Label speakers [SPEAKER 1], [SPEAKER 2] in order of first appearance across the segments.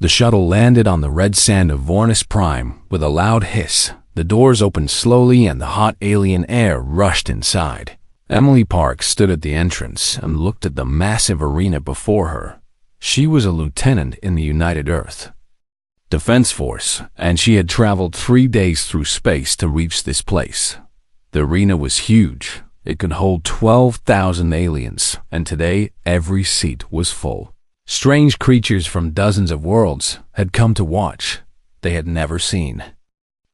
[SPEAKER 1] The shuttle landed on the red sand of Vornis Prime with a loud hiss. The doors opened slowly and the hot alien air rushed inside. Emily Parks stood at the entrance and looked at the massive arena before her. She was a lieutenant in the United Earth Defense Force, and she had traveled 3 days through space to reach this place. The arena was huge. It could hold 12,000 aliens, and today every seat was full. Strange creatures from dozens of worlds had come to watch. They had never seen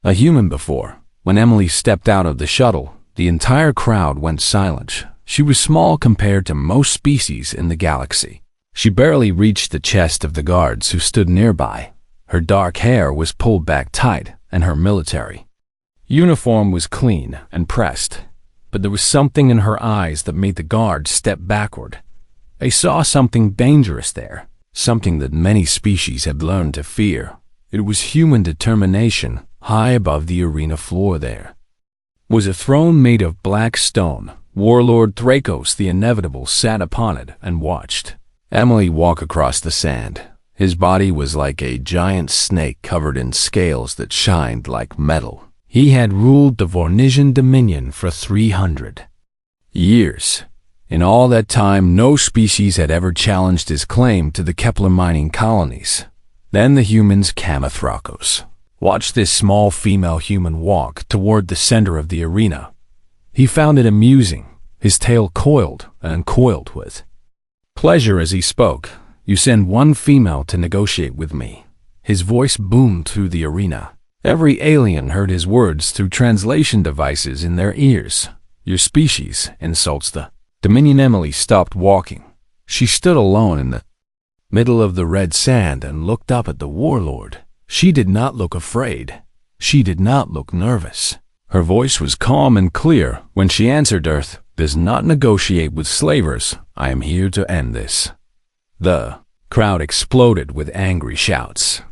[SPEAKER 1] a human before. When Emily stepped out of the shuttle, the entire crowd went silent. She was small compared to most species in the galaxy. She barely reached the chest of the guards who stood nearby. Her dark hair was pulled back tight, and her military uniform was clean and pressed. But there was something in her eyes that made the guards step backward. They saw something dangerous there, something that many species had learned to fear. It was human determination. High above the arena floor there was a throne made of black stone. Warlord Thrakos the Inevitable sat upon it and watched Emily walk across the sand. His body was like a giant snake covered in scales that shined like metal. He had ruled the Vornisian Dominion for 300 years. In all that time, no species had ever challenged his claim to the Kepler mining colonies. Then the humans Thrakos watched this small female human walk toward the center of the arena. He found it amusing. His tail coiled and uncoiled with pleasure as he spoke. "You send one female to negotiate with me." His voice boomed through the arena. Every alien heard his words through translation devices in their ears. "Your species insults the Dominion." Emily stopped walking. She stood alone in the middle of the red sand and looked up at the warlord. She did not look afraid. She did not look nervous. Her voice was calm and clear when she answered Earth does not negotiate with slavers. I am here to end this. The crowd exploded with angry shouts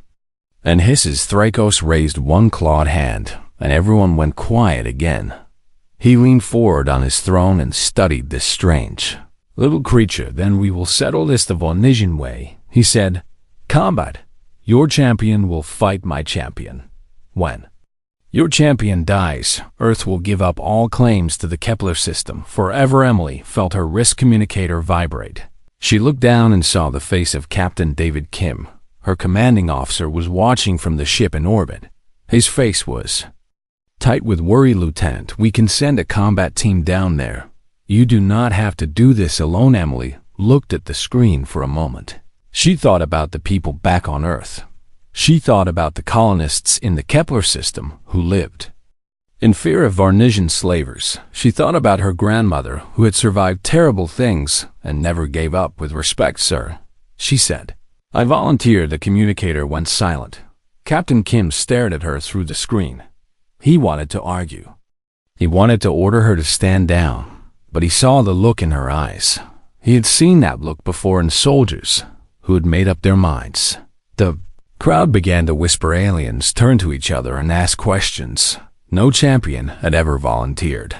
[SPEAKER 1] and hisses. Thrakos raised one clawed hand, and everyone went quiet again. He leaned forward on his throne and studied this strange little creature. "Then we will settle this the Vornisian way," he said. "Combat. Your champion will fight my champion. When your champion dies, Earth will give up all claims to the Kepler system forever." Emily felt her wrist communicator vibrate. She looked down and saw the face of Captain David Kim. Her commanding officer was watching from the ship in orbit. His face was tight with worry. "Lieutenant, we can send a combat team down there. You do not have to do this alone." Emily looked at the screen for a moment. She thought about the people back on Earth. She thought about the colonists in the Kepler system who lived in fear of Varnisian slavers. She thought about her grandmother who had survived terrible things and never gave up. "With respect, sir," she said. "I volunteer." The communicator went silent. Captain Kim stared at her through the screen. He wanted to argue. He wanted to order her to stand down, but he saw the look in her eyes. He had seen that look before in soldiers who had made up their minds. The crowd began to whisper. Aliens turned to each other and asked questions. No champion had ever volunteered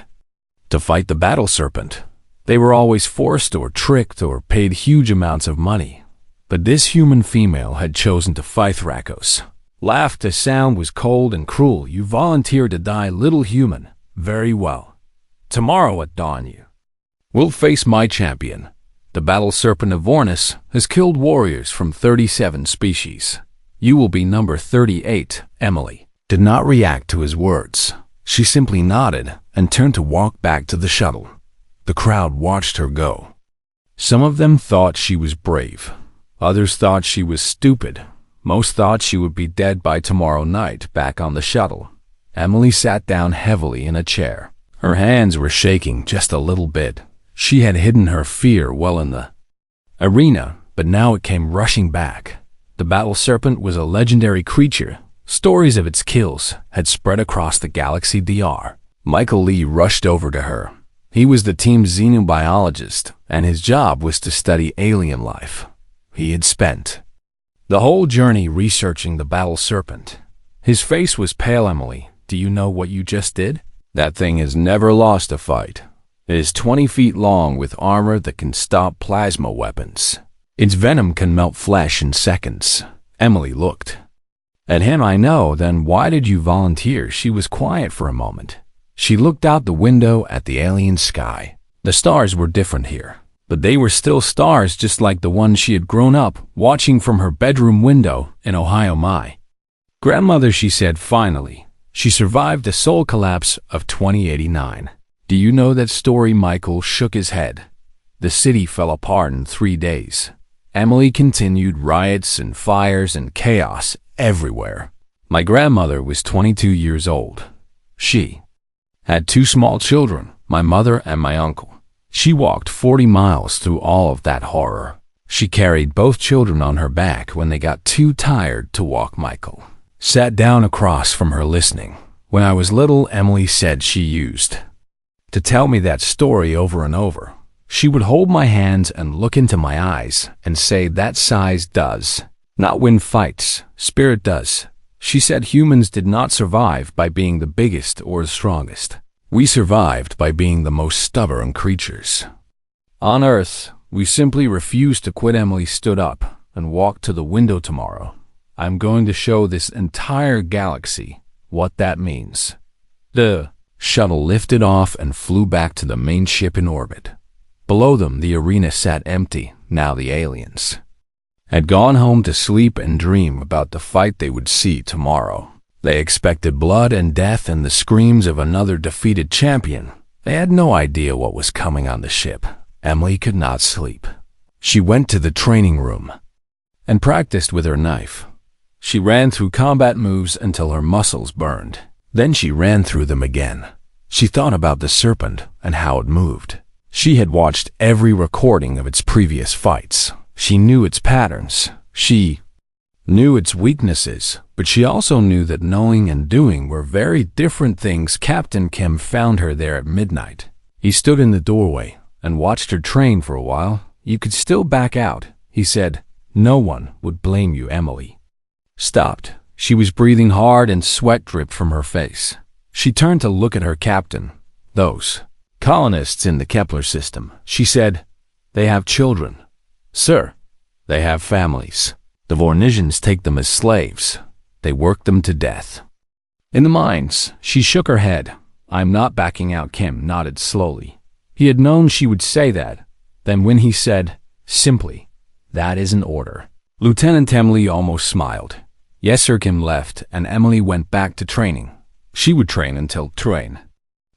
[SPEAKER 1] to fight the battle serpent. They were always forced or tricked or paid huge amounts of money. But this human female had chosen to fight Thrakos. Laughed. The sound was cold and cruel. "You volunteered to die, little human. Very well. Tomorrow at dawn you will face my champion. The battle serpent of Vornis has killed warriors from 37 species. You will be number 38. Emily did not react to his words. She simply nodded and turned to walk back to the shuttle. The crowd watched her go. Some of them thought she was brave. Others thought she was stupid. Most thought she would be dead by tomorrow night back on the shuttle. Emily sat down heavily in a chair. Her hands were shaking just a little bit. She had hidden her fear well in the arena, but now it came rushing back. The battle serpent was a legendary creature. Stories of its kills had spread across the galaxy. Dr. Michael Lee rushed over to her. He was the team's xenobiologist, and his job was to study alien life. He had spent the whole journey researching the battle serpent. His face was pale. "Emily, do you know what you just did? That thing has never lost a fight. It is 20 feet long with armor that can stop plasma weapons. Its venom can melt flesh in seconds. Emily looked at him. I know, then why did you volunteer? She was quiet for a moment. She looked out the window at the alien sky. The stars were different here, but they were still stars, just like the ones she had grown up watching from her bedroom window in Ohio. My grandmother, she said finally. She survived the solar collapse of 2089. Do you know that story? Michael shook his head. The city fell apart in 3 days. Emily continued. Riots and fires and chaos everywhere. My grandmother was 22 years old. She had 2 small children, my mother and my uncle. She walked 40 miles through all of that horror. She carried both children on her back when they got too tired to walk. Michael sat down across from her listening. When I was little, Emily said she used to tell me that story over and over. She would hold my hands and look into my eyes and say that size does not win fights, spirit does. She said humans did not survive by being the biggest or the strongest. We survived by being the most stubborn creatures on Earth. We simply refused to quit. Emily stood up and walked to the window. Tomorrow, I'm going to show this entire galaxy what that means. The shuttle lifted off and flew back to the main ship in orbit. Below them, the arena sat empty. Now the aliens had gone home to sleep and dream about the fight they would see tomorrow. They expected blood and death and the screams of another defeated champion. They had no idea what was coming on the ship. Emily could not sleep. She went to the training room and practiced with her knife. She ran through combat moves until her muscles burned. Then she ran through them again. She thought about the Serpent and how it moved. She had watched every recording of its previous fights. She knew its patterns. She knew its weaknesses, but she also knew that knowing and doing were very different things. Captain Kim found her there at midnight. He stood in the doorway and watched her train for a while. You could still back out, he said. No one would blame you. Emily stopped. She was breathing hard and sweat dripped from her face. She turned to look at her captain. Those colonists in the Kepler system, she said. They have children. Sir, they have families. The Vornisians take them as slaves. They work them to death. In the mines, she shook her head. I'm not backing out. Kim nodded slowly. He had known she would say that. Then when he said, simply, that is an order. Lieutenant Emily almost smiled. Yes, sir. Kim left, and Emily went back to training. She would train until train.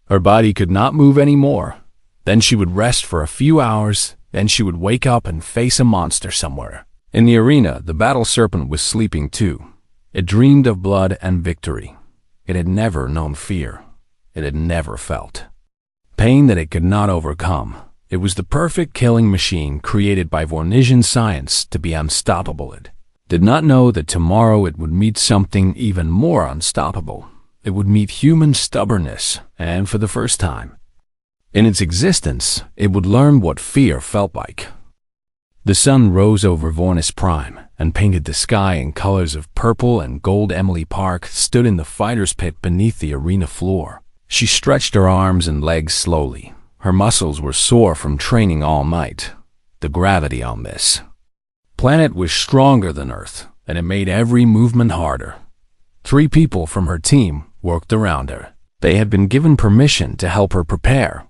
[SPEAKER 1] Her body could not move anymore. Then she would rest for a few hours. Then she would wake up and face a monster somewhere. In the arena, the battle serpent was sleeping too. It dreamed of blood and victory. It had never known fear. It had never felt pain that it could not overcome. It was the perfect killing machine created by Vornisian science to be unstoppable. It did not know that tomorrow it would meet something even more unstoppable. It would meet human stubbornness, and for the first time in its existence, it would learn what fear felt like. The sun rose over Vornis Prime and painted the sky in colors of purple and gold. Emily Park stood in the fighter's pit beneath the arena floor. She stretched her arms and legs slowly. Her muscles were sore from training all night. The gravity on this planet was stronger than Earth, and it made every movement harder. 3 people from her team worked around her. They had been given permission to help her prepare,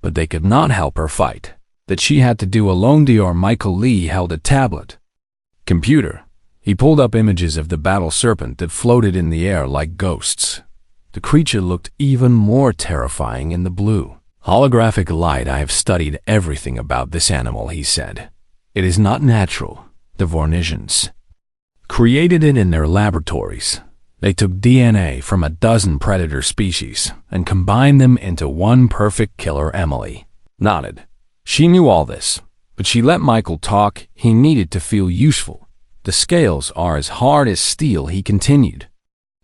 [SPEAKER 1] but they could not help her fight. That she had to do alone. Dior Michael Lee held a tablet. Computer. He pulled up images of the battle serpent that floated in the air like ghosts. The creature looked even more terrifying in the blue holographic light. I have studied everything about this animal, he said. It is not natural. The Vornisians created it in their laboratories. They took DNA from a dozen predator species and combined them into one perfect killer. Emily nodded. She knew all this, but she let Michael talk. He needed to feel useful. The scales are as hard as steel, he continued.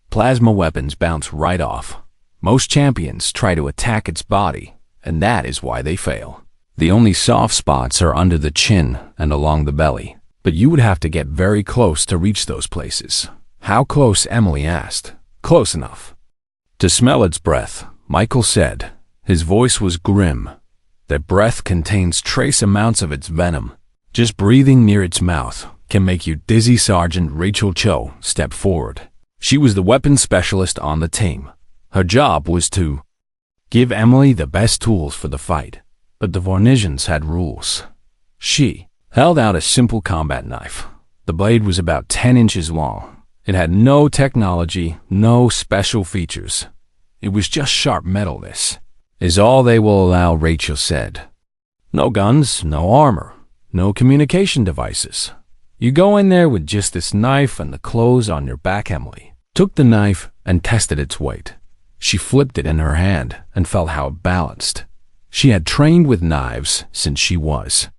[SPEAKER 1] Plasma weapons bounce right off. Most champions try to attack its body, and that is why they fail. The only soft spots are under the chin and along the belly, but you would have to get very close to reach those places. How close? Emily asked. Close enough to smell its breath, Michael said. His voice was grim. That breath contains trace amounts of its venom. Just breathing near its mouth can make you dizzy. Sergeant Rachel Cho stepped forward. She was the weapons specialist on the team. Her job was to give Emily the best tools for the fight, but the Vornisians had rules. She held out a simple combat knife. The blade was about 10 inches long. It had no technology, no special features. It was just sharp metal. This is all they will allow, Rachel said. No guns, no armor, no communication devices. You go in there with just this knife and the clothes on your back. Emily took the knife and tested its weight. She flipped it in her hand and felt how it balanced. She had trained with knives since she was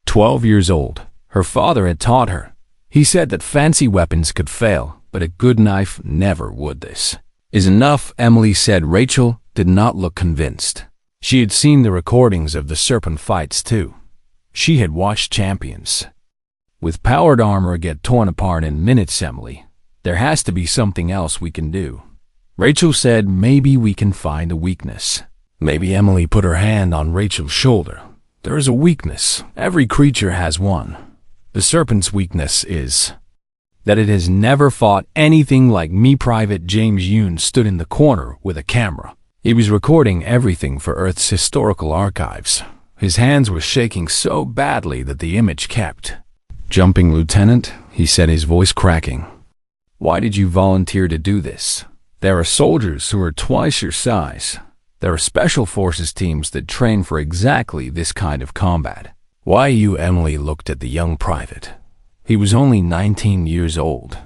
[SPEAKER 1] 12 years old. Her father had taught her. He said that fancy weapons could fail, but a good knife never would. This is enough, Emily said. Rachel did not look convinced. She had seen the recordings of the Serpent fights too. She had watched champions with powered armor get torn apart in minutes. Emily, there has to be something else we can do. Rachel said, maybe we can find a weakness. Maybe. Emily put her hand on Rachel's shoulder. There is a weakness. Every creature has one. The Serpent's weakness is that it has never fought anything like me. Private James Yoon stood in the corner with a camera. He was recording everything for Earth's historical archives. His hands were shaking so badly that the image kept jumping. Lieutenant, he said, his voice cracking. Why did you volunteer to do this? There are soldiers who are twice your size. There are special forces teams that train for exactly this kind of combat. Why you? Emily looked at the young private. He was only 19 years old.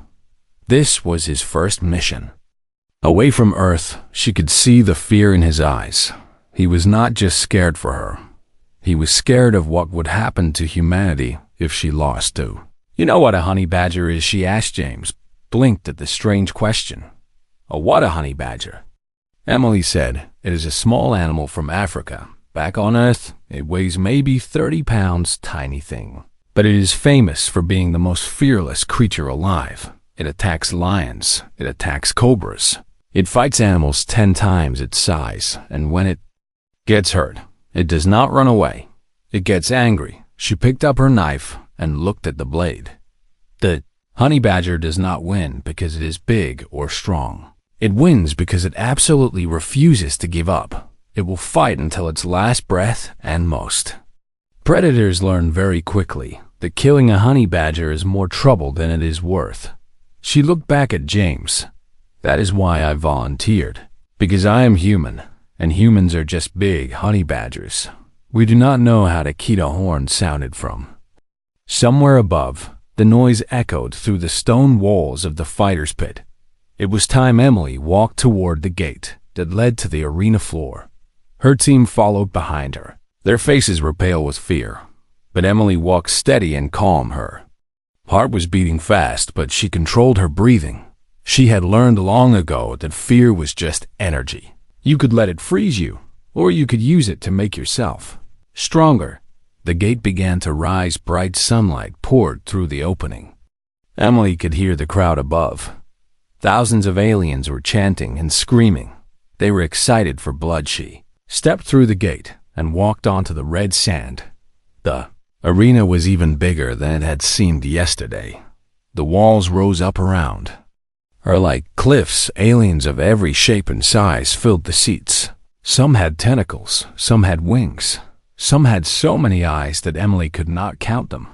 [SPEAKER 1] This was his first mission. Away from Earth, she could see the fear in his eyes. He was not just scared for her. He was scared of what would happen to humanity if she lost too. You know what a honey badger is? She asked. James blinked at the strange question. What a honey badger? Emily said, it is a small animal from Africa. Back on Earth, it weighs maybe 30 pounds, tiny thing. But it is famous for being the most fearless creature alive. It attacks lions. It attacks cobras. It fights animals 10 times its size, and when it gets hurt, it does not run away. It gets angry. She picked up her knife and looked at the blade. The honey badger does not win because it is big or strong. It wins because it absolutely refuses to give up. It will fight until its last breath, and most predators learn very quickly that killing a honey badger is more trouble than it is worth. She looked back at James. That is why I volunteered. Because I am human, and humans are just big honey badgers. We do not know how the Kita horn sounded from. Somewhere above, the noise echoed through the stone walls of the fighter's pit. It was time. Emily walked toward the gate that led to the arena floor. Her team followed behind her. Their faces were pale with fear, but Emily walked steady and calm. Her heart was beating fast, but she controlled her breathing. She had learned long ago that fear was just energy. You could let it freeze you, or you could use it to make yourself stronger. The gate began to rise. Bright sunlight poured through the opening. Emily could hear the crowd above. Thousands of aliens were chanting and screaming. They were excited for blood. She stepped through the gate and walked onto the red sand. The arena was even bigger than it had seemed yesterday. The walls rose up around her like cliffs. Aliens of every shape and size filled the seats. Some had tentacles, some had wings, some had so many eyes that Emily could not count them.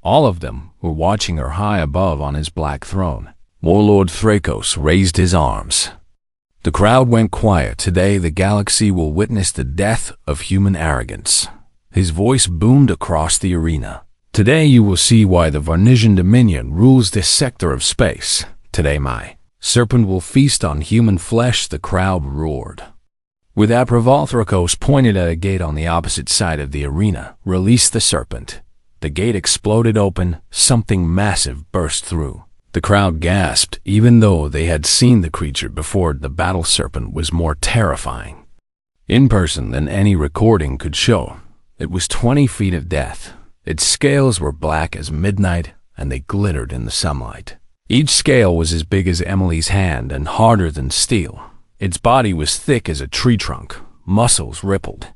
[SPEAKER 1] All of them were watching her high above on his black throne. Warlord Thrakos raised his arms. The crowd went quiet. Today the galaxy will witness the death of human arrogance. His voice boomed across the arena. Today you will see why the Varnisian Dominion rules this sector of space. Today my Serpent will feast on human flesh. The crowd roared. With approval, Thrakos pointed at a gate on the opposite side of the arena. Release the Serpent. The gate exploded open. Something massive burst through. The crowd gasped. Even though they had seen the creature before, the battle serpent was more terrifying in person than any recording could show. It was 20 feet of death. Its scales were black as midnight, and they glittered in the sunlight. Each scale was as big as Emily's hand and harder than steel. Its body was thick as a tree trunk. Muscles rippled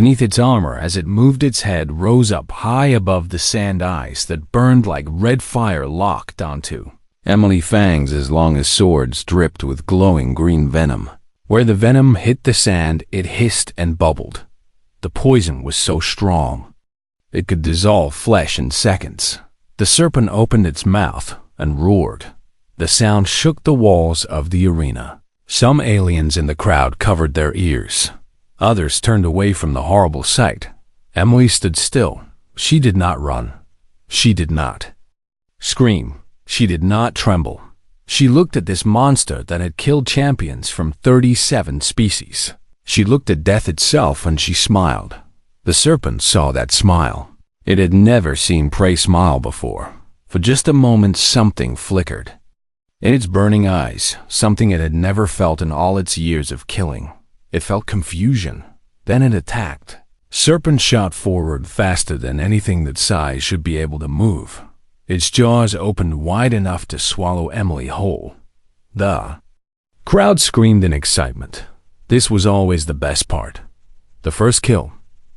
[SPEAKER 1] Beneath its armor, as it moved, its head rose up high above the sand eyes that burned like red fire locked onto Emily's fangs as long as swords dripped with glowing green venom. Where the venom hit the sand, it hissed and bubbled. The poison was so strong, it could dissolve flesh in seconds. The serpent opened its mouth and roared. The sound shook the walls of the arena. Some aliens in the crowd covered their ears. Others turned away from the horrible sight. Emily stood still. She did not run. She did not scream. She did not tremble. She looked at this monster that had killed champions from 37 species. She looked at death itself and she smiled. The serpent saw that smile. It had never seen prey smile before. For just a moment, something flickered. In its burning eyes, something it had never felt in all its years of killing. It felt confusion. Then it attacked. Serpent shot forward faster than anything that size should be able to move. Its jaws opened wide enough to swallow Emily whole. The crowd screamed in excitement. This was always the best part. The first kill.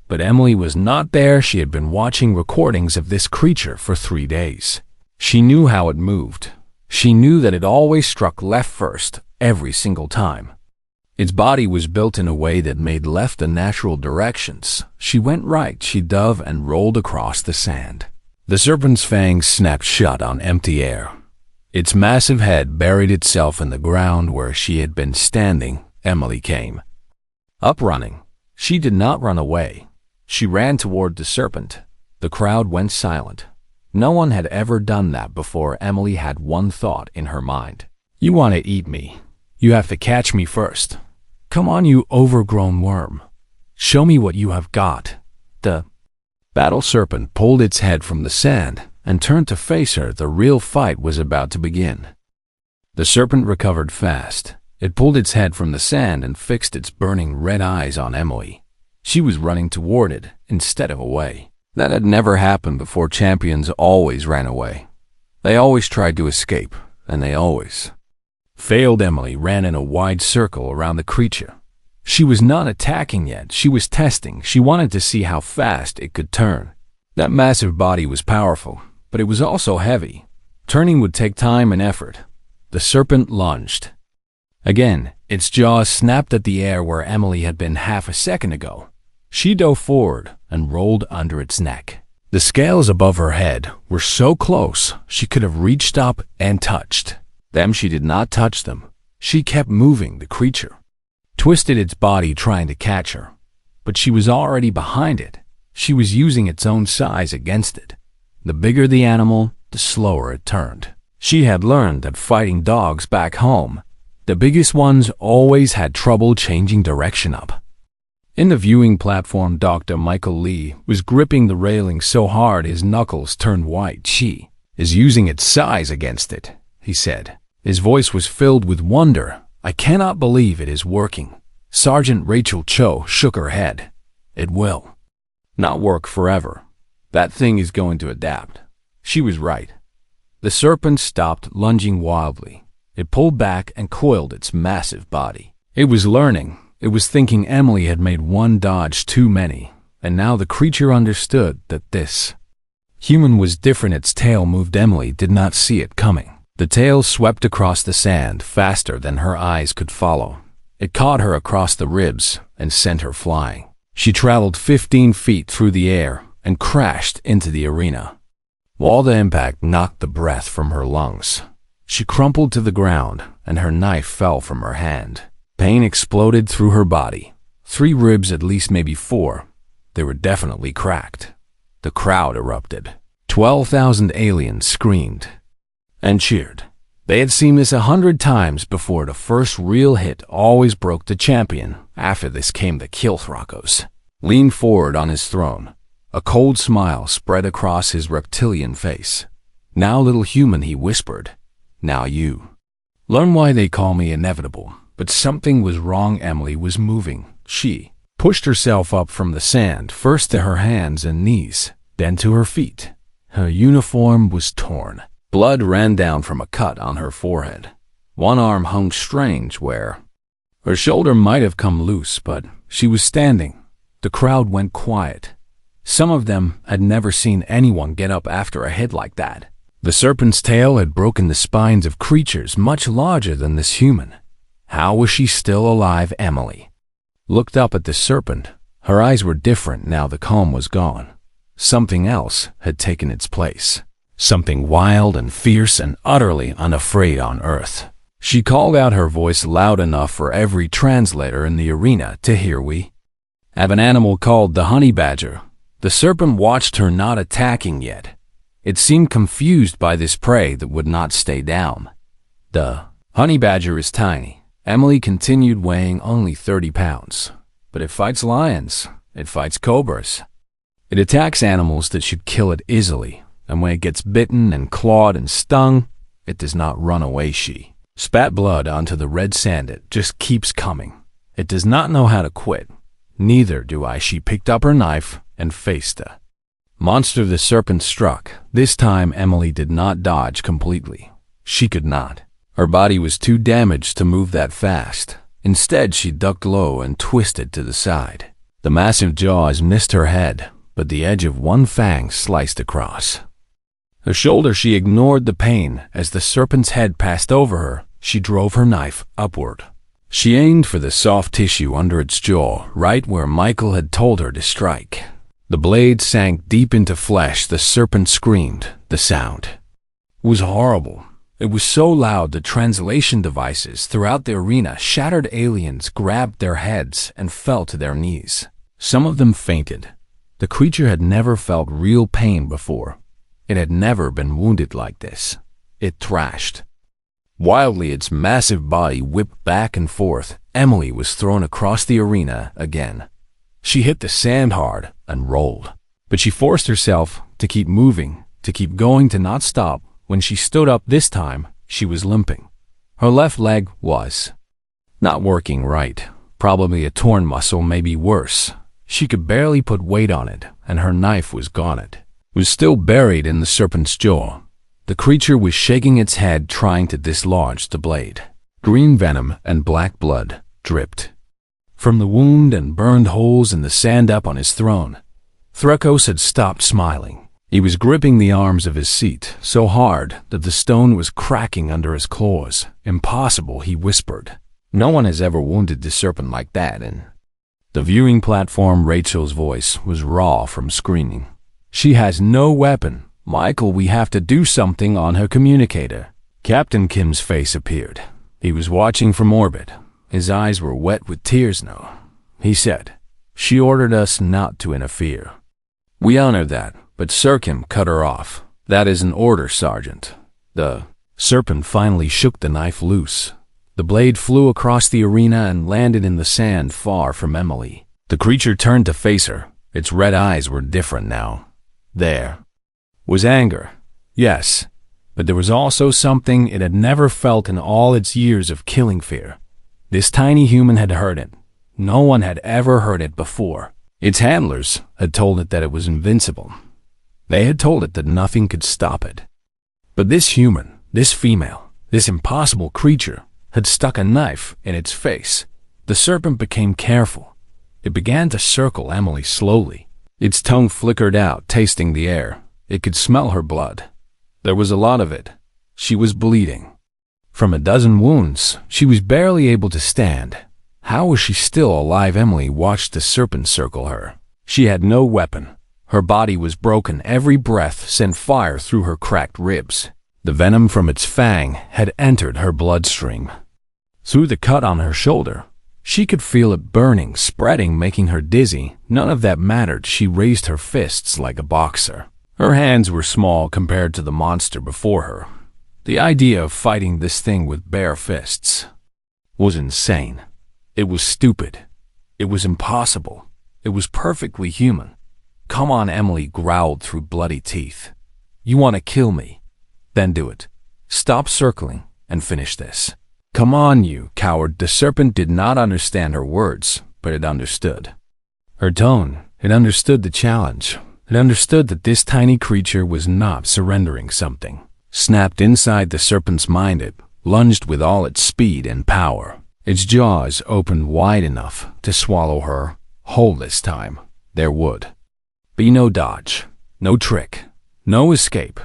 [SPEAKER 1] But Emily was not there. She had been watching recordings of this creature for 3 days. She knew how it moved. She knew that it always struck left first, every single time. Its body was built in a way that made left the natural directions. She went right, she dove and rolled across the sand. The serpent's fangs snapped shut on empty air. Its massive head buried itself in the ground where she had been standing. Emily came up running. She did not run away. She ran toward the serpent. The crowd went silent. No one had ever done that before. Emily had one thought in her mind. You want to eat me. You have to catch me first. Come on, you overgrown worm. Show me what you have got. The battle serpent pulled its head from the sand and turned to face her. The real fight was about to begin. The serpent recovered fast. It pulled its head from the sand and fixed its burning red eyes on Emily. She was running toward it instead of away. That had never happened before. Champions always ran away. They always tried to escape, and they always failed. Emily ran in a wide circle around the creature. She was not attacking yet. She was testing. She wanted to see how fast it could turn. That massive body was powerful, but it was also heavy. Turning would take time and effort. The serpent lunged. Again, its jaws snapped at the air where Emily had been half a second ago. She dove forward and rolled under its neck. The scales above her head were so close she could have reached up and touched them. She did not touch them. She kept moving. The creature twisted its body trying to catch her, but she was already behind it. She was using its own size against it. The bigger the animal, the slower it turned. She had learned that fighting dogs back home, the biggest ones always had trouble changing direction up. In the viewing platform, Dr. Michael Lee was gripping the railing so hard his knuckles turned white. She is using its size against it, he said. His voice was filled with wonder. I cannot believe it is working. Sergeant Rachel Cho shook her head. It will not work forever. That thing is going to adapt. She was right. The serpent stopped lunging wildly. It pulled back and coiled its massive body. It was learning. It was thinking Emily had made one dodge too many, and now the creature understood that this human was different. Its tail moved. Emily did not see it coming. The tail swept across the sand faster than her eyes could follow. It caught her across the ribs and sent her flying. She traveled 15 feet through the air and crashed into the arena. While the impact knocked the breath from her lungs, she crumpled to the ground and her knife fell from her hand. Pain exploded through her body. 3 ribs, at least maybe 4. They were definitely cracked. The crowd erupted. 12,000 aliens screamed and cheered. They had seen this 100 times before. The first real hit always broke the champion. After this came the Kilthrocos. Leaned forward on his throne. A cold smile spread across his reptilian face. Now, little human, he whispered. Now you learn why they call me inevitable. But something was wrong. Emily was moving. She pushed herself up from the sand, first to her hands and knees, then to her feet. Her uniform was torn. Blood ran down from a cut on her forehead. One arm hung strange where her shoulder might have come loose, but she was standing. The crowd went quiet. Some of them had never seen anyone get up after a hit like that. The serpent's tail had broken the spines of creatures much larger than this human. How was she still alive? Emily looked up at the serpent. Her eyes were different now the calm was gone. Something else had taken its place. Something wild and fierce and utterly unafraid on Earth. She called out, her voice loud enough for every translator in the arena to hear. We have an animal called the honey badger. The serpent watched her, not attacking yet. It seemed confused by this prey that would not stay down. The honey badger is tiny, Emily continued, weighing only 30 pounds. But it fights lions. It fights cobras. It attacks animals that should kill it easily. And when it gets bitten and clawed and stung, it does not run away. She spat blood onto the red sand. It just keeps coming. It does not know how to quit. Neither do I. She picked up her knife and faced the monster the serpent struck. This time Emily did not dodge completely. She could not. Her body was too damaged to move that fast. Instead, she ducked low and twisted to the side. The massive jaws missed her head, but the edge of one fang sliced across her shoulder. She ignored the pain. As the serpent's head passed over her, she drove her knife upward. She aimed for the soft tissue under its jaw, right where Michael had told her to strike. The blade sank deep into flesh. The serpent screamed. The sound was horrible. It was so loud the translation devices throughout the arena shattered. Aliens grabbed their heads and fell to their knees. Some of them fainted. The creature had never felt real pain before. It had never been wounded like this. It thrashed wildly. Its massive body whipped back and forth. Emily was thrown across the arena again. She hit the sand hard and rolled. But she forced herself to keep moving, to keep going, to not stop. When she stood up this time, she was limping. Her left leg was not working right. Probably a torn muscle, maybe worse. She could barely put weight on it, and her knife was gone. It was still buried in the serpent's jaw. The creature was shaking its head, trying to dislodge the blade. Green venom and black blood dripped from the wound and burned holes in the sand up on his throne. Threkos had stopped smiling. He was gripping the arms of his seat so hard that the stone was cracking under his claws. Impossible, he whispered. No one has ever wounded the serpent like that. And the viewing platform, Rachel's voice was raw from screaming. She has no weapon. Michael, we have to do something on her communicator. Captain Kim's face appeared. He was watching from orbit. His eyes were wet with tears now. He said, "She ordered us not to interfere. We honor that. But Sir Kim cut her off. That is an order, Sergeant." The serpent finally shook the knife loose. The blade flew across the arena and landed in the sand far from Emily. The creature turned to face her. Its red eyes were different now. There was anger, yes, but there was also something it had never felt in all its years of killing. Fear. This tiny human had heard it. No one had ever heard it before. Its handlers had told it that it was invincible. They had told it that nothing could stop it. But this human, this female, this impossible creature had stuck a knife in its face. The serpent became careful. It began to circle Emily slowly. Its tongue flickered out, tasting the air. It could smell her blood. There was a lot of it. She was bleeding. From a dozen wounds, she was barely able to stand. How was she still alive? Emily watched the serpent circle her. She had no weapon. Her body was broken. Every breath sent fire through her cracked ribs. The venom from its fang had entered her bloodstream. Through the cut on her shoulder, she could feel it burning, spreading, making her dizzy. None of that mattered. She raised her fists like a boxer. Her hands were small compared to the monster before her. The idea of fighting this thing with bare fists was insane. It was stupid. It was impossible. It was perfectly human. "Come on," Emily growled through bloody teeth. "You want to kill me? Then do it. Stop circling and finish this. Come on, you coward." The serpent did not understand her words, but it understood her tone. It understood the challenge. It understood that this tiny creature was not surrendering. Something snapped inside the serpent's mind. It lunged with all its speed and power. Its jaws opened wide enough to swallow her Hold this time. There would be no dodge, no trick, no escape.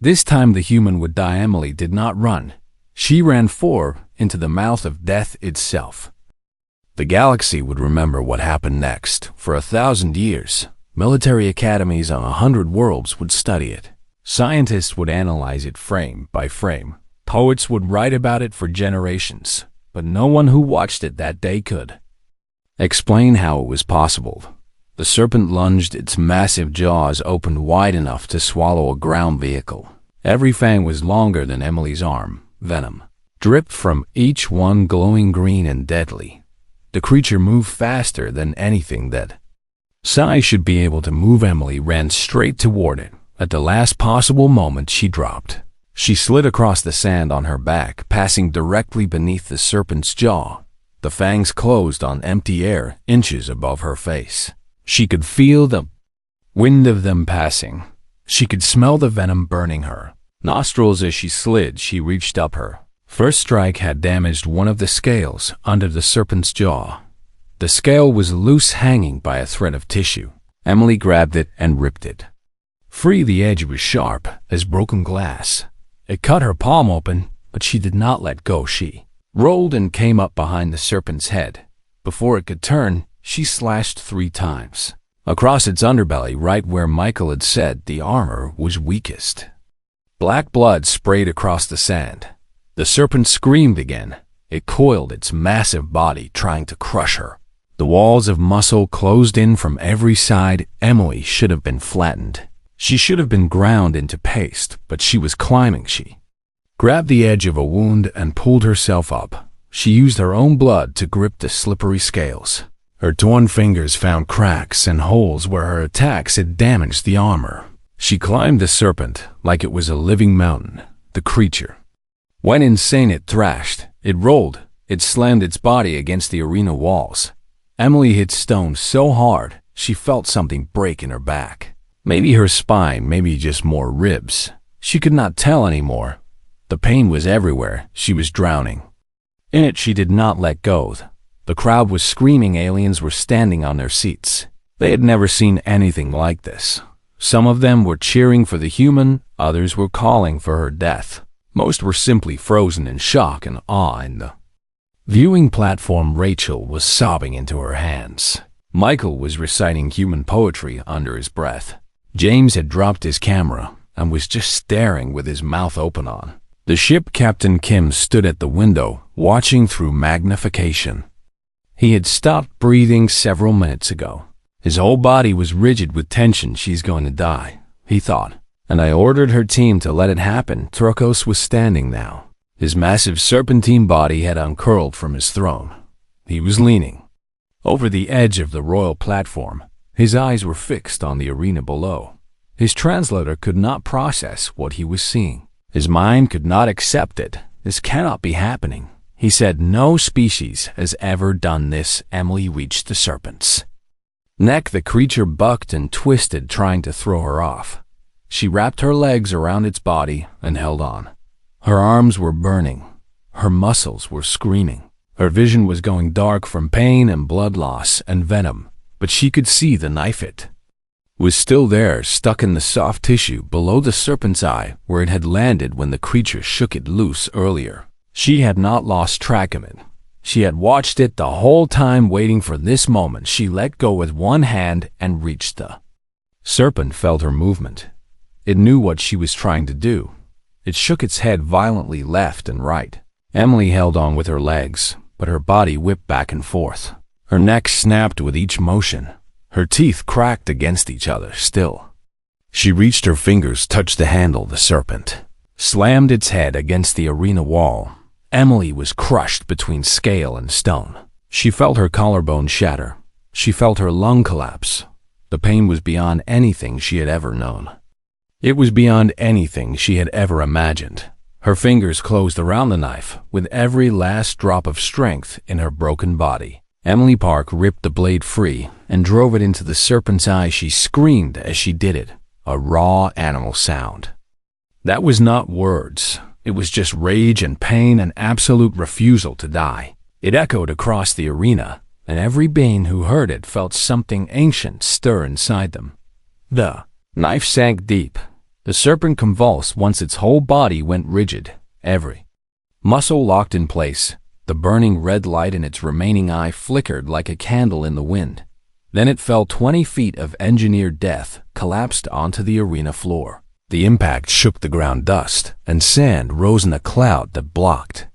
[SPEAKER 1] This time the human would die. Emily did not run. She ran into the mouth of death itself. The galaxy would remember what happened next. For 1,000 years, military academies on 100 worlds would study it. Scientists would analyze it frame by frame. Poets would write about it for generations, but no one who watched it that day could explain how it was possible. The serpent lunged, its massive jaws opened wide enough to swallow a ground vehicle. Every fang was longer than Emily's arm. Venom dripped from each one, glowing green and deadly. The creature moved faster than anything that Sci should be able to move. Emily ran straight toward it. At the last possible moment, she dropped. She slid across the sand on her back, passing directly beneath the serpent's jaw. The fangs closed on empty air, inches above her face. She could feel the wind of them passing. She could smell the venom burning her nostrils as she slid. She reached up. Her first strike had damaged one of the scales under the serpent's jaw. The scale was loose, hanging by a thread of tissue. Emily grabbed it and ripped it free. The edge was sharp as broken glass. It cut her palm open, but she did not let go. She rolled and came up behind the serpent's head. Before it could turn, she slashed 3 times across its underbelly, right where Michael had said the armor was weakest. Black blood sprayed across the sand. The serpent screamed again. It coiled its massive body, trying to crush her. The walls of muscle closed in from every side. Emily should have been flattened. She should have been ground into paste, but she was climbing. She grabbed the edge of a wound and pulled herself up. She used her own blood to grip the slippery scales. Her torn fingers found cracks and holes where her attacks had damaged the armor. She climbed the serpent like it was a living mountain. The creature went insane. It thrashed, it rolled, it slammed its body against the arena walls. Emily hit stone so hard, she felt something break in her back. Maybe her spine, maybe just more ribs. She could not tell anymore. The pain was everywhere. She was drowning in it. She did not let go. The crowd was screaming. Aliens were standing on their seats. They had never seen anything like this. Some of them were cheering for the human, others were calling for her death. Most were simply frozen in shock and awe in the viewing platform. Rachel was sobbing into her hands. Michael was reciting human poetry under his breath. James had dropped his camera and was just staring with his mouth open on the ship. Captain Kim stood at the window, watching through magnification. He had stopped breathing several minutes ago. His whole body was rigid with tension. She's going to die, he thought, and I ordered her team to let it happen. Trokos was standing now. His massive serpentine body had uncurled from his throne. He was leaning over the edge of the royal platform. His eyes were fixed on the arena below. His translator could not process what he was seeing. His mind could not accept it. This cannot be happening. He said, no species has ever done this. Emily reached the serpent's neck. The creature bucked and twisted, trying to throw her off. She wrapped her legs around its body and held on. Her arms were burning. Her muscles were screaming. Her vision was going dark from pain and blood loss and venom, but she could see the knife. It was still there, stuck in the soft tissue below the serpent's eye, where it had landed when the creature shook it loose earlier. She had not lost track of it. She had watched it the whole time, waiting for this moment. She let go with one hand and reached the serpent. Felt her movement. It knew what she was trying to do. It shook its head violently left and right. Emily held on with her legs, but her body whipped back and forth. Her neck snapped with each motion. Her teeth cracked against each other. Still, she reached. Her fingers touched the handle. The serpent slammed its head against the arena wall. Emily was crushed between scale and stone. She felt her collarbone shatter. She felt her lung collapse. The pain was beyond anything she had ever known. It was beyond anything she had ever imagined. Her fingers closed around the knife with every last drop of strength in her broken body. Emily Park ripped the blade free and drove it into the serpent's eye. She screamed as she did it, a raw animal sound. That was not words. It was just rage and pain and absolute refusal to die. It echoed across the arena. and every being who heard it felt something ancient stir inside them. The knife sank deep. The serpent convulsed once its whole body went rigid, every muscle locked in place. The burning red light in its remaining eye flickered like a candle in the wind. Then it fell 20 feet of engineered death, collapsed onto the arena floor. The impact shook the ground dust, and sand rose in a cloud that blocked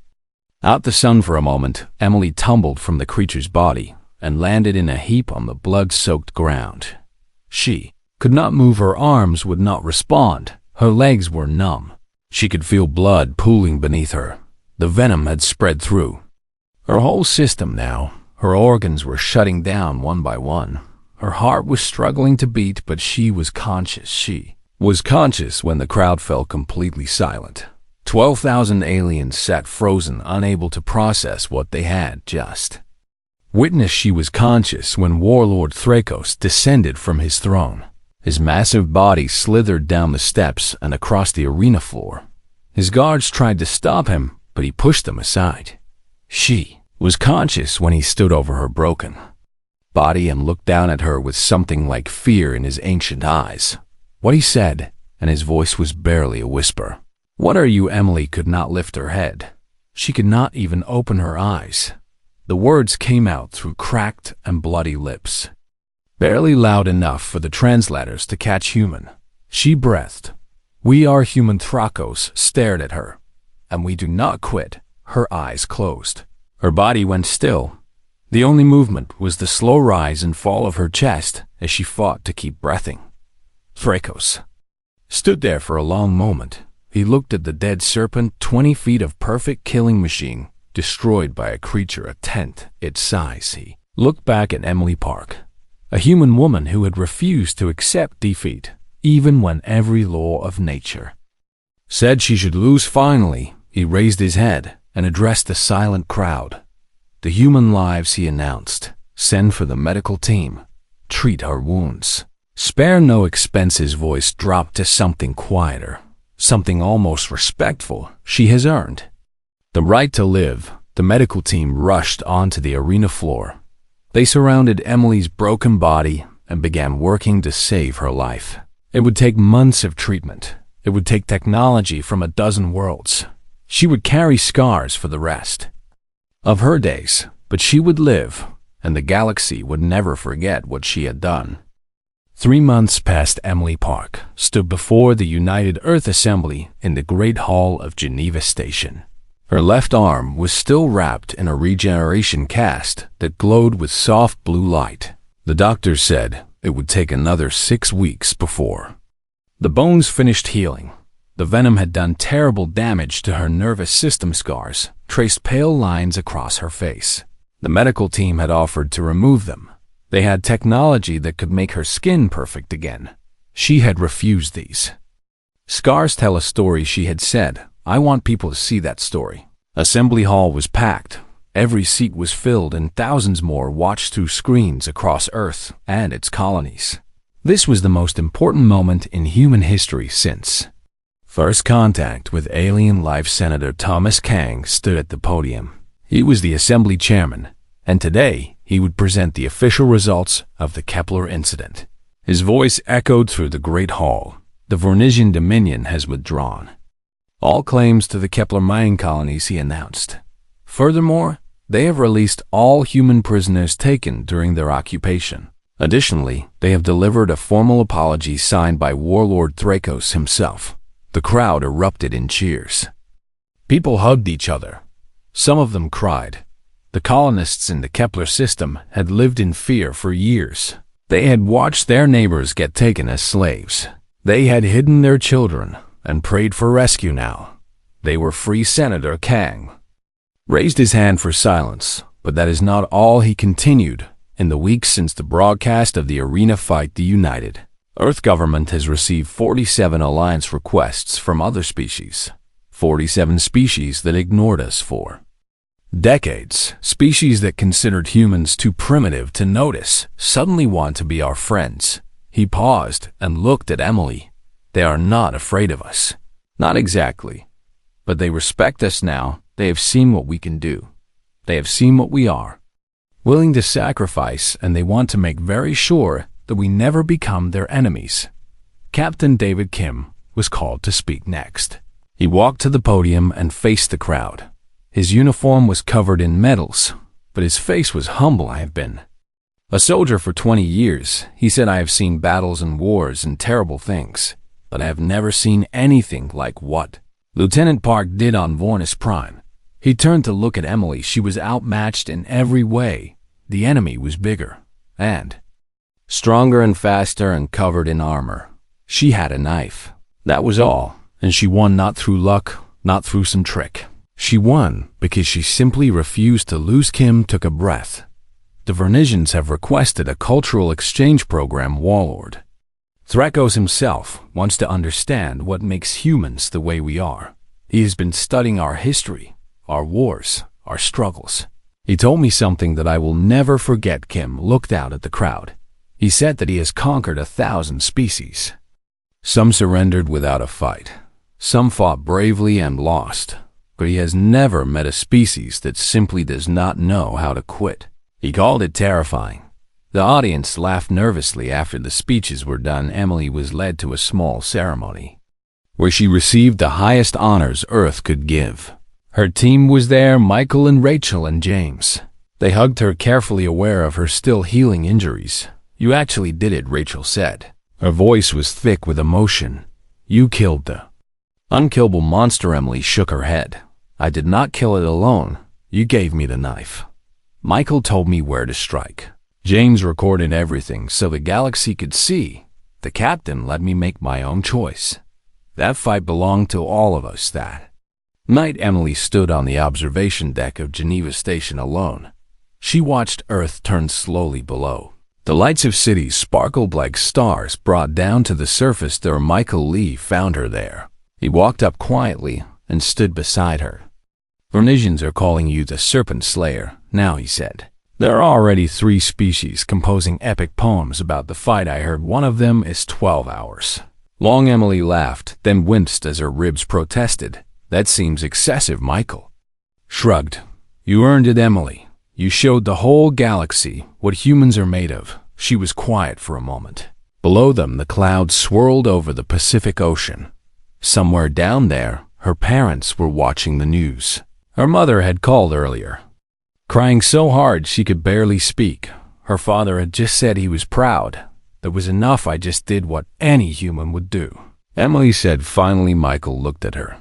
[SPEAKER 1] out the sun for a moment. Emily tumbled from the creature's body and landed in a heap on the blood-soaked ground. She could not move. Her arms would not respond. Her legs were numb. She could feel blood pooling beneath her. The venom had spread through her whole system now. Her organs were shutting down one by one. Her heart was struggling to beat, but she was conscious. She was conscious when the crowd fell completely silent. 12,000 aliens sat frozen, unable to process what they had just witnessed. She was conscious when Warlord Thrakos descended from his throne. His massive body slithered down the steps and across the arena floor. His guards tried to stop him, but he pushed them aside. She was conscious when he stood over her broken body and looked down at her with something like fear in his ancient eyes. What he said, and his voice was barely a whisper. "What are you?" Emily could not lift her head. She could not even open her eyes. The words came out through cracked and bloody lips, barely loud enough for the translators to catch human. She breathed. "We are human." Thrakos stared at her. "And we do not quit." Her eyes closed. Her body went still. The only movement was the slow rise and fall of her chest as she fought to keep breathing. Thrakos stood there for a long moment. He looked at the dead serpent, 20 feet of perfect killing machine, destroyed by a creature a tenth its size. He looked back at Emily Park, a human woman who had refused to accept defeat, even when every law of nature said she should lose. Finally, he raised his head and addressed the silent crowd. "The human lives," he announced. "Send for the medical team. Treat her wounds. Spare no expense." His voice dropped to something quieter, something almost respectful. "She has earned the right to live." The medical team rushed onto the arena floor. They surrounded Emily's broken body and began working to save her life. It would take months of treatment. It would take technology from a dozen worlds. She would carry scars for the rest of her days, but she would live, and the galaxy would never forget what she had done. 3 months passed. Emily Park stood before the United Earth Assembly in the Great Hall of Geneva Station. Her left arm was still wrapped in a regeneration cast that glowed with soft blue light. The doctor said it would take another 6 weeks before the bones finished healing. The venom had done terrible damage to her nervous system. Scars traced pale lines across her face. The medical team had offered to remove them. They had technology that could make her skin perfect again. She had refused these. "Scars tell a story," she had said. "I want people to see that story." Assembly Hall was packed. Every seat was filled, and thousands more watched through screens across Earth and its colonies. This was the most important moment in human history since first contact with alien life. Senator Thomas Kang stood at the podium. He was the assembly chairman, and today he would present the official results of the Kepler incident. His voice echoed through the Great Hall. "The Vornisian Dominion has withdrawn all claims to the Kepler mining colonies," he announced. "Furthermore, they have released all human prisoners taken during their occupation. Additionally, they have delivered a formal apology signed by Warlord Thrakos himself." The crowd erupted in cheers. People hugged each other. Some of them cried. The colonists in the Kepler system had lived in fear for years. They had watched their neighbors get taken as slaves. They had hidden their children and prayed for rescue. Now they were free. Senator Kang raised his hand for silence, but that is not all. He continued. "In the weeks since the broadcast of the arena fight, the United Earth government has received 47 alliance requests from other species. 47 species that ignored us for decades. Species that considered humans too primitive to notice suddenly want to be our friends." He paused and looked at Emily. "They are not afraid of us." "Not exactly. But they respect us now. They have seen what we can do. They have seen what we are." willing to sacrifice, and they want to make very sure that we never become their enemies. Captain David Kim was called to speak next. He walked to the podium and faced the crowd. His uniform was covered in medals, but his face was humble. "I have been a soldier for 20 years, he said. I have seen battles and wars and terrible things, but I have never seen anything like what Lieutenant Park did on Vornis Prime. He turned to look at Emily. She was outmatched in every way. The enemy was bigger and stronger and faster and covered in armor. She had a knife. That was all, and she won not through luck, not through some trick. She won because she simply refused to lose." Kim took a breath. "The Vernisians have requested a cultural exchange program, Warlord. Thrakos himself wants to understand what makes humans the way we are. He has been studying our history, our wars, our struggles. He told me something that I will never forget." Kim looked out at the crowd. "He said that he has conquered 1,000 species. Some surrendered without a fight. Some fought bravely and lost. But he has never met a species that simply does not know how to quit. He called it terrifying." The audience laughed nervously. After the speeches were done, Emily was led to a small ceremony where she received the highest honors Earth could give. Her team was there, Michael and Rachel and James. They hugged her, carefully aware of her still healing injuries. "You actually did it," Rachel said. Her voice was thick with emotion. "You killed the unkillable monster." Emily shook her head. "I did not kill it alone. You gave me the knife. Michael told me where to strike. James recorded everything so the galaxy could see. The captain let me make my own choice. That fight belonged to all of us that night." Emily stood on the observation deck of Geneva Station alone. She watched Earth turn slowly below. The lights of cities sparkled like stars brought down to the surface. There, Michael Lee found her there. He walked up quietly and stood beside her. "Vernisians are calling you the Serpent Slayer now," he said. "There are already 3 species composing epic poems about the fight. I heard one of them is 12 hours long." Emily laughed, then winced as her ribs protested. "That seems excessive." Michael shrugged. "You earned it, Emily. You showed the whole galaxy what humans are made of." She was quiet for a moment. Below them, the clouds swirled over the Pacific Ocean. Somewhere down there, her parents were watching the news. Her mother had called earlier, crying so hard she could barely speak. Her father had just said he was proud. "That was enough. I just did what any human would do," Emily said finally. Michael looked at her.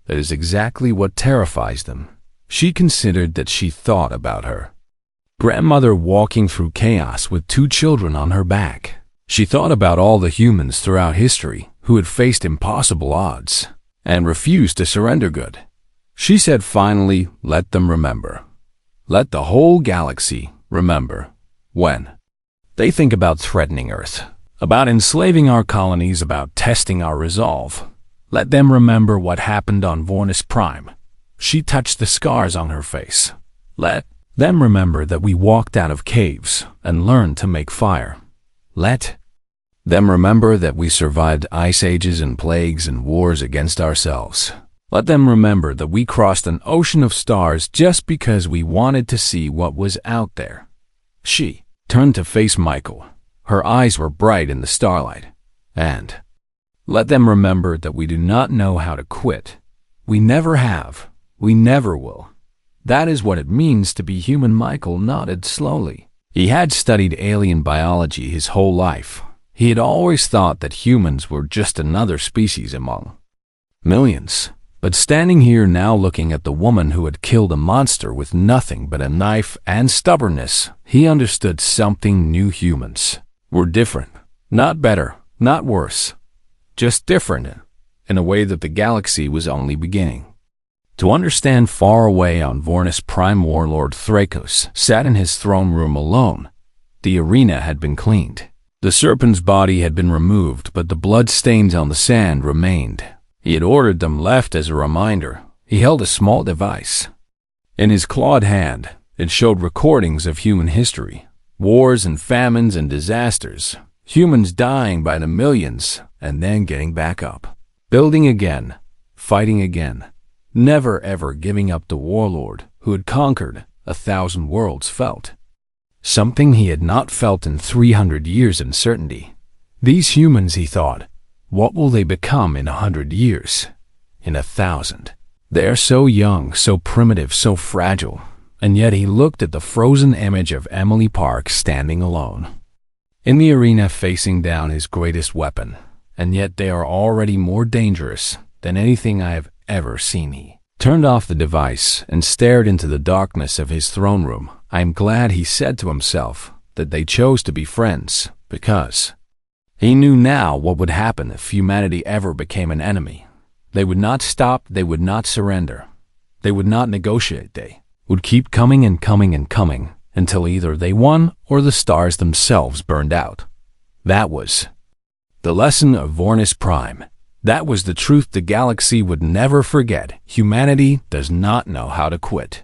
[SPEAKER 1] "That is exactly what terrifies them." She considered that she thought about her grandmother walking through chaos with 2 children on her back. She thought about all the humans throughout history who had faced impossible odds and refused to surrender. "Good," she said finally. "Let them remember. Let the whole galaxy remember. When they think about threatening Earth, about enslaving our colonies, about testing our resolve, let them remember what happened on Vornis Prime." She touched the scars on her face. "Let them remember that we walked out of caves and learned to make fire. Let them remember that we survived ice ages and plagues and wars against ourselves. Let them remember that we crossed an ocean of stars just because we wanted to see what was out there." She turned to face Michael. Her eyes were bright in the starlight. "And let them remember that we do not know how to quit. We never have. We never will. That is what it means to be human." Michael nodded slowly. He had studied alien biology his whole life. He had always thought that humans were just another species among millions. But standing here now looking at the woman who had killed a monster with nothing but a knife and stubbornness, he understood something new. Humans were different. Not better, not worse. Just different in a way that the galaxy was only beginning to understand. Far away on Vornis Prime, Warlord Thrakos sat in his throne room alone. The arena had been cleaned. The serpent's body had been removed, but the blood stains on the sand remained. He had ordered them left as a reminder. He held a small device in his clawed hand. It showed recordings of human history, wars and famines and disasters, humans dying by the millions and then getting back up, building again, fighting again, never ever giving up. The warlord who had conquered 1,000 worlds felt something he had not felt in 300 years in certainty. These humans, he thought, what will they become in 100 years? In 1,000? They are so young, so primitive, so fragile. And yet he looked at the frozen image of Emily Parks standing alone in the arena, facing down his greatest weapon. And yet they are already more dangerous than anything I have ever seen. He turned off the device and stared into the darkness of his throne room. I am glad, he said to himself, that they chose to be friends, because he knew now what would happen if humanity ever became an enemy. They would not stop, they would not surrender, they would not negotiate, they would keep coming and coming and coming until either they won or the stars themselves burned out. That was the lesson of Vornis Prime. That was the truth the galaxy would never forget. Humanity does not know how to quit.